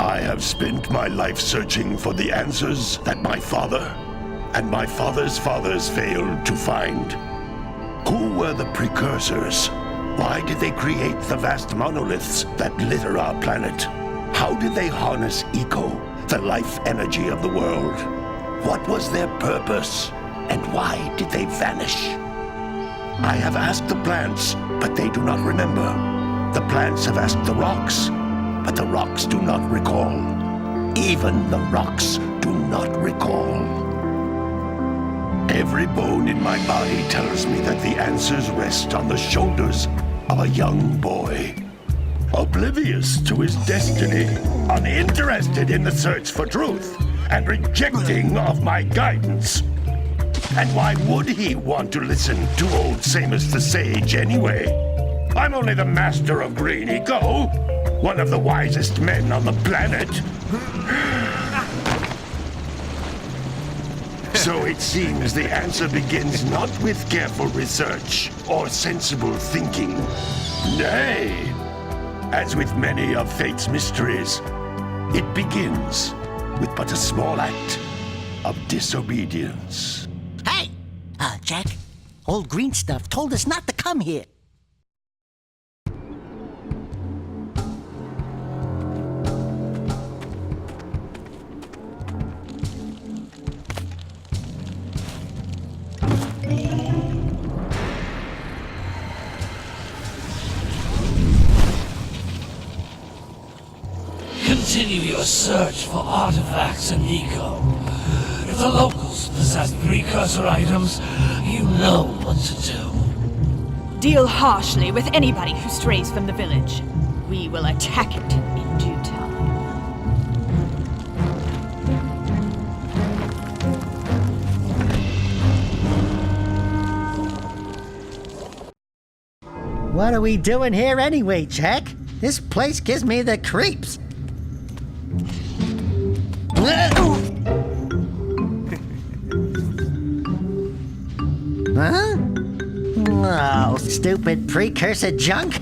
I have spent my life searching for the answers that my father and my father's fathers failed to find. Who were the Precursors? Why did they create the vast monoliths that litter our planet? How did they harness eco, the life energy of the world? What was their purpose, and why did they vanish? I have asked the plants, but they do not remember. The plants have asked the rocks, but the rocks do not recall. Even the rocks do not recall. Every bone in my body tells me that the answers rest on the shoulders of a young boy. Oblivious to his destiny, uninterested in the search for truth, and rejecting of my guidance. And why would he want to listen to old Samus the Sage anyway? I'm only the master of green eco, one of the wisest men on the planet. So it seems the answer begins not with careful research or sensible thinking. Nay, as with many of fate's mysteries, it begins with but a small act of disobedience. Hey! Jack, old green stuff told us not to come here. Continue your search for artifacts and eco. If the locals possess precursor items, you know what to do. Deal harshly with anybody who strays from the village. We will attack it in due time. What are we doing here anyway, Jack? This place gives me the creeps. Huh? Oh, stupid precursor junk.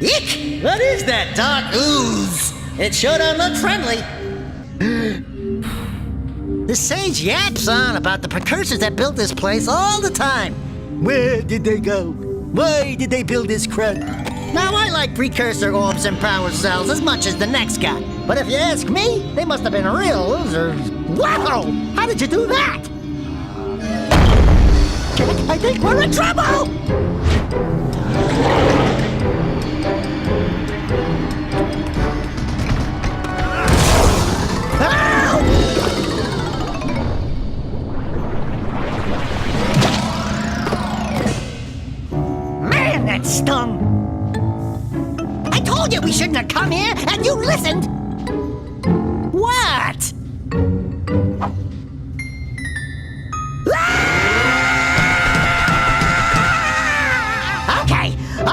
Eek! What is that dark ooze? It sure don't look friendly. The sage yaps on about the precursors that built this place all the time. Where did they go? Why did they build this crud? Now, I like precursor orbs and power cells as much as the next guy. But if you ask me, they must have been real losers. Wow! How did you do that? Jack, I think we're in trouble! Man, that stung! I told you we shouldn't have come here, and you listened! What?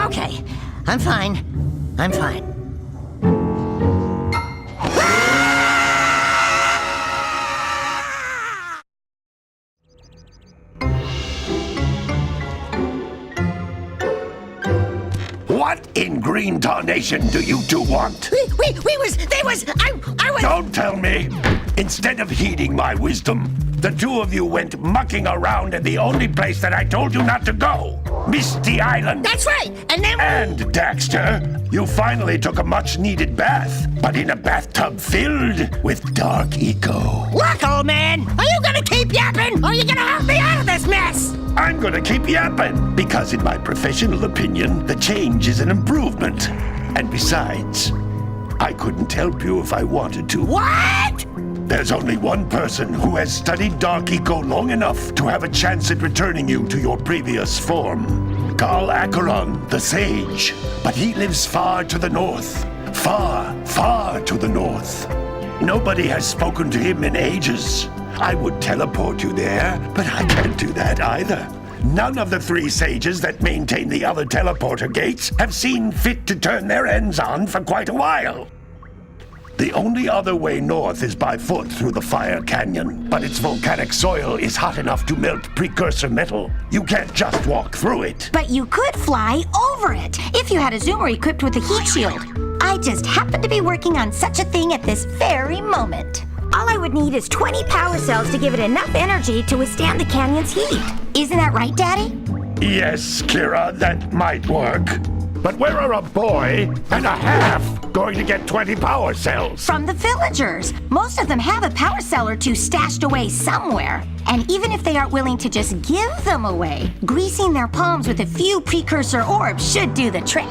Okay. I'm fine. What in green tarnation do you two want? I was... Don't tell me! Instead of heeding my wisdom, the two of you went mucking around in the only place that I told you not to go! Misty Island! That's right! And then... And, Daxter, you finally took a much-needed bath, but in a bathtub filled with dark eco. Look, old man! Are you gonna keep yapping, or are you gonna help me out of this mess? I'm gonna keep yapping, because in my professional opinion, the change is an improvement. And besides, I couldn't help you if I wanted to. What? There's only one person who has studied Dark Eco long enough to have a chance at returning you to your previous form. Carl Acheron, the Sage. But he lives far to the north. Far to the north. Nobody has spoken to him in ages. I would teleport you there, but I can't do that either. None of the three sages that maintain the other teleporter gates have seen fit to turn their ends on for quite a while. The only other way north is by foot through the Fire Canyon, but its volcanic soil is hot enough to melt precursor metal. You can't just walk through it. But you could fly over it, if you had a zoomer equipped with a heat shield. I just happen to be working on such a thing at this very moment. All I would need is 20 power cells to give it enough energy to withstand the canyon's heat. Isn't that right, Daddy? Yes, Kira, that might work. But where are a boy and a half going to get 20 power cells? From the villagers. Most of them have a power cell or two stashed away somewhere. And even if they aren't willing to just give them away, greasing their palms with a few precursor orbs should do the trick.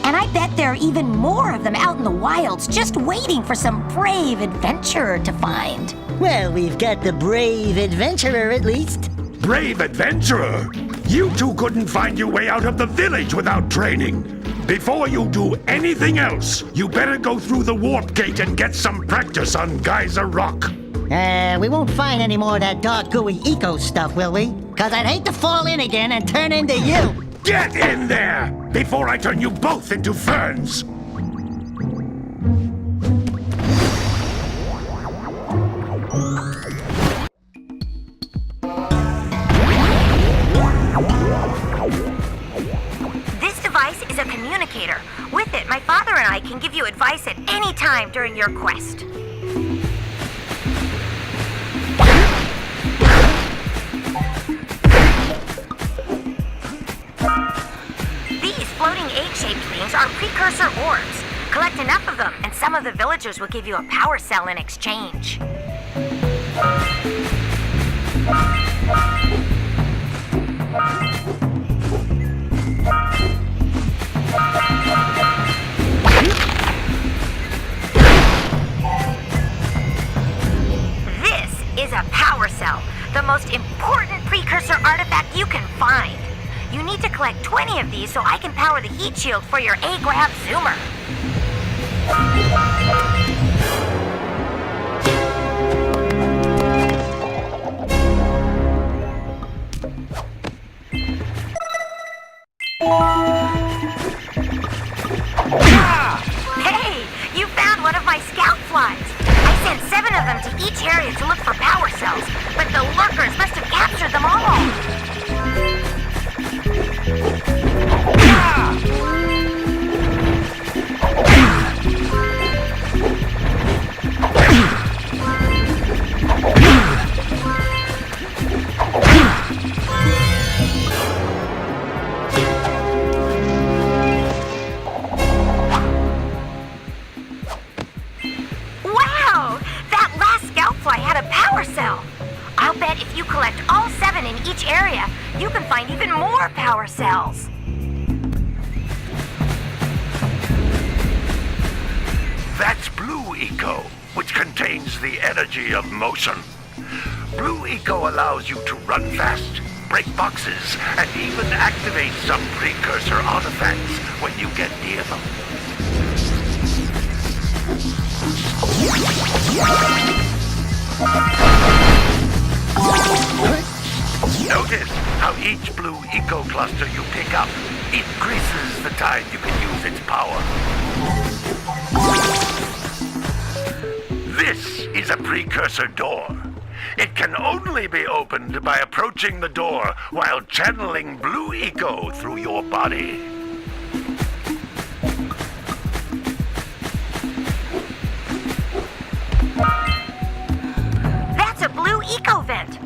And I bet there are even more of them out in the wilds just waiting for some brave adventurer to find. Well, we've got the brave adventurer at least. Brave adventurer! You two couldn't find your way out of the village without training. Before you do anything else, you better go through the warp gate and get some practice on Geyser Rock. We won't find any more of that dark gooey eco stuff, will we? 'Cause I'd hate to fall in again and turn into you. Get in there before I turn you both into ferns. This device is a communicator. With it, my father and I can give you advice at any time during your quest. These floating egg-shaped things are precursor orbs. Collect enough of them, and some of the villagers will give you a power cell in exchange. This is a power cell, the most important precursor artifact you can find. You need to collect 20 of these so I can power the heat shield for your A-Grab Zoomer. Hey, you found one of my scout flies. I sent 7 of them to each area to look for power cells, but the lurkers must have captured them all. Wow! That last scout fly had a power cell. I'll bet if you collect all 7 in each area, you can find even more power cells. That's Blue Eco, which contains the energy of motion. Blue Eco allows you to run fast, break boxes, and even activate some precursor artifacts when you get near them. Notice how each Blue Eco cluster you pick up increases the time you can use its power. This is a precursor door. It can only be opened by approaching the door while channeling Blue Eco through your body. That's a Blue Eco vent.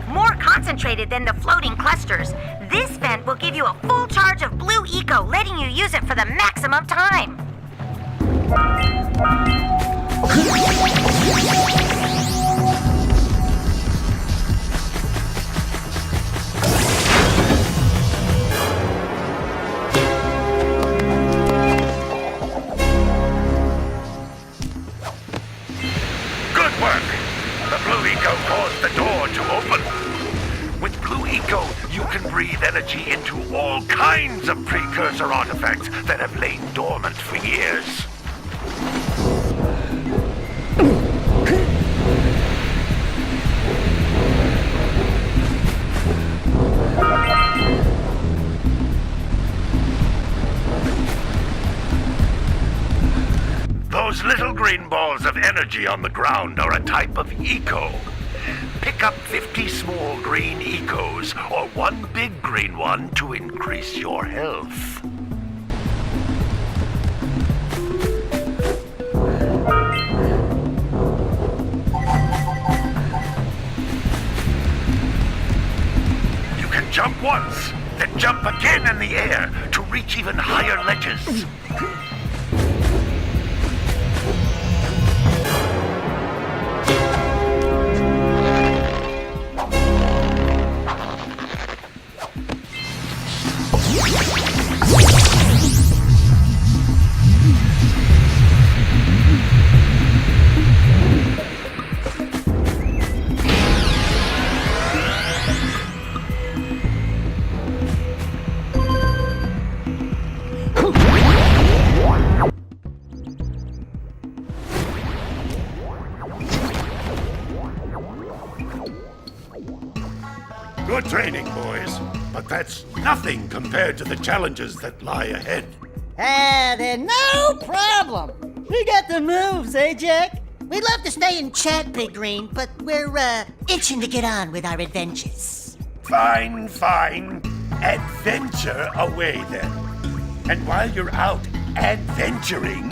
More concentrated than the floating clusters. This vent will give you a full charge of Blue Eco, letting you use it for the maximum time. Good work! The Blue Eco caused the door to open. With Blue Eco, you can breathe energy into all kinds of precursor artifacts that have lain dormant for years. Those little green balls of energy on the ground are a type of eco. Pick up 50 small green ecos or one big green one to increase your health. once, then jump again in the air to reach even higher ledges. Good training, boys, but that's nothing compared to the challenges that lie ahead. Then no problem. We got the moves, eh, Jack? We'd love to stay and chat, Big Green, but we're, itching to get on with our adventures. Fine, fine. Adventure away then. And while you're out adventuring,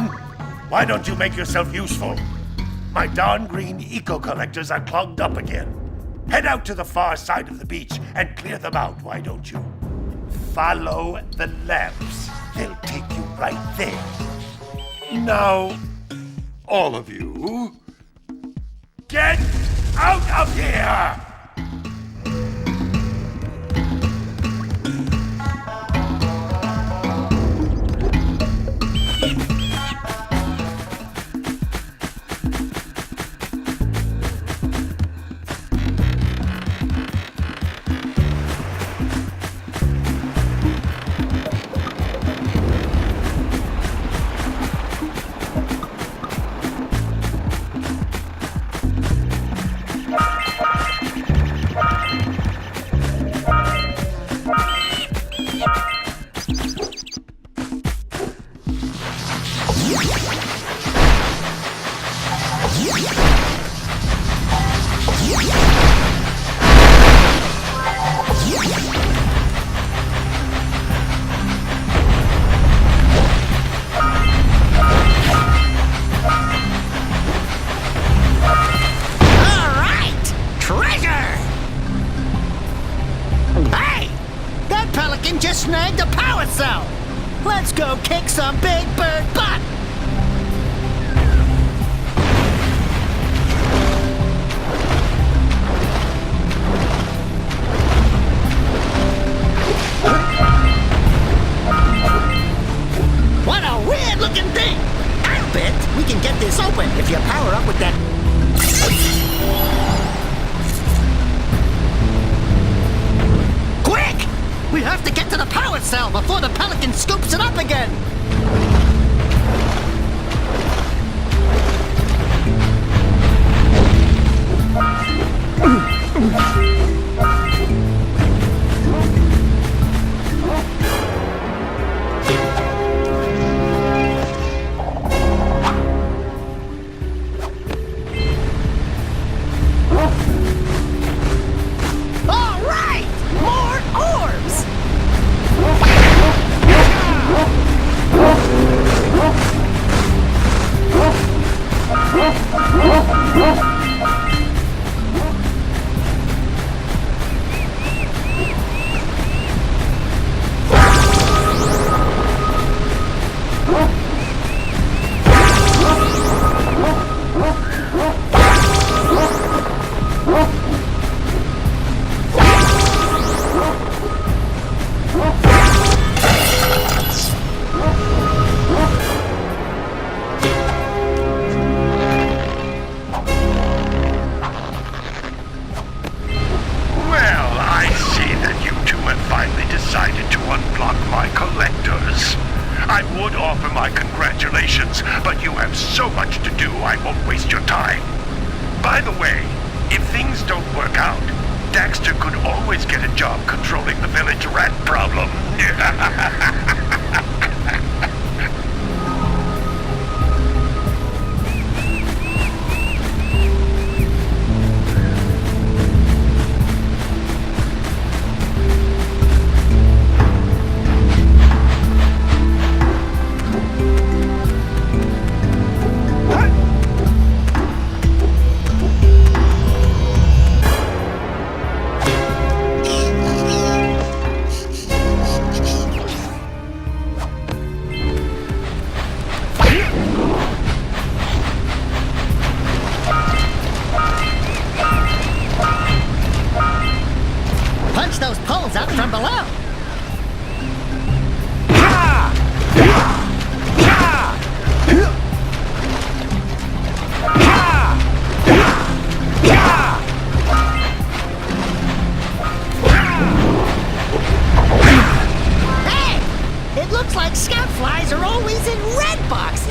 why don't you make yourself useful? My darn green eco-collectors are clogged up again. Head out to the far side of the beach and clear them out, why don't you? Follow the lamps. They'll take you right there. Now, all of you, get out of here! Snagged a power cell! Let's go kick some big bird butt! What a weird looking thing! I'll bet we can get this open if you power up with that... Quick! We have to get to the power cell before the pelican scoops it up again! But you have so much to do, I won't waste your time. By the way, if things don't work out, Daxter could always get a job controlling the village rat problem.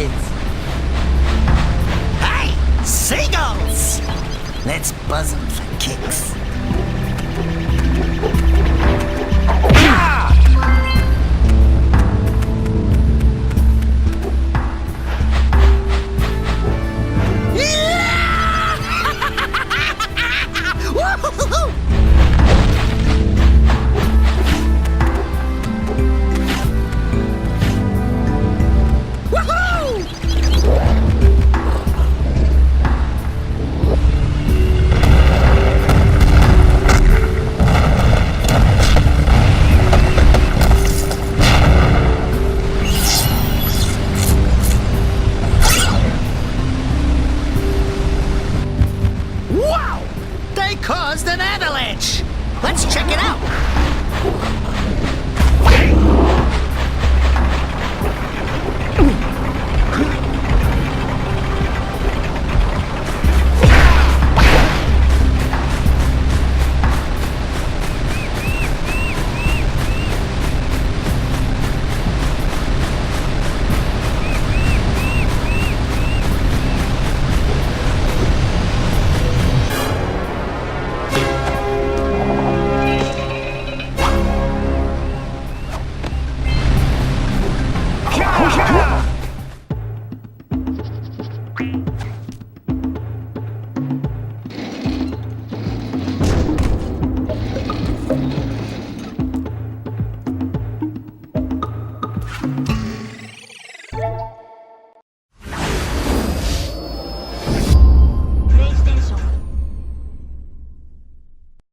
kids. Hey, seagulls! Let's buzz them for kicks. Wow! They caused an avalanche! Let's check it out!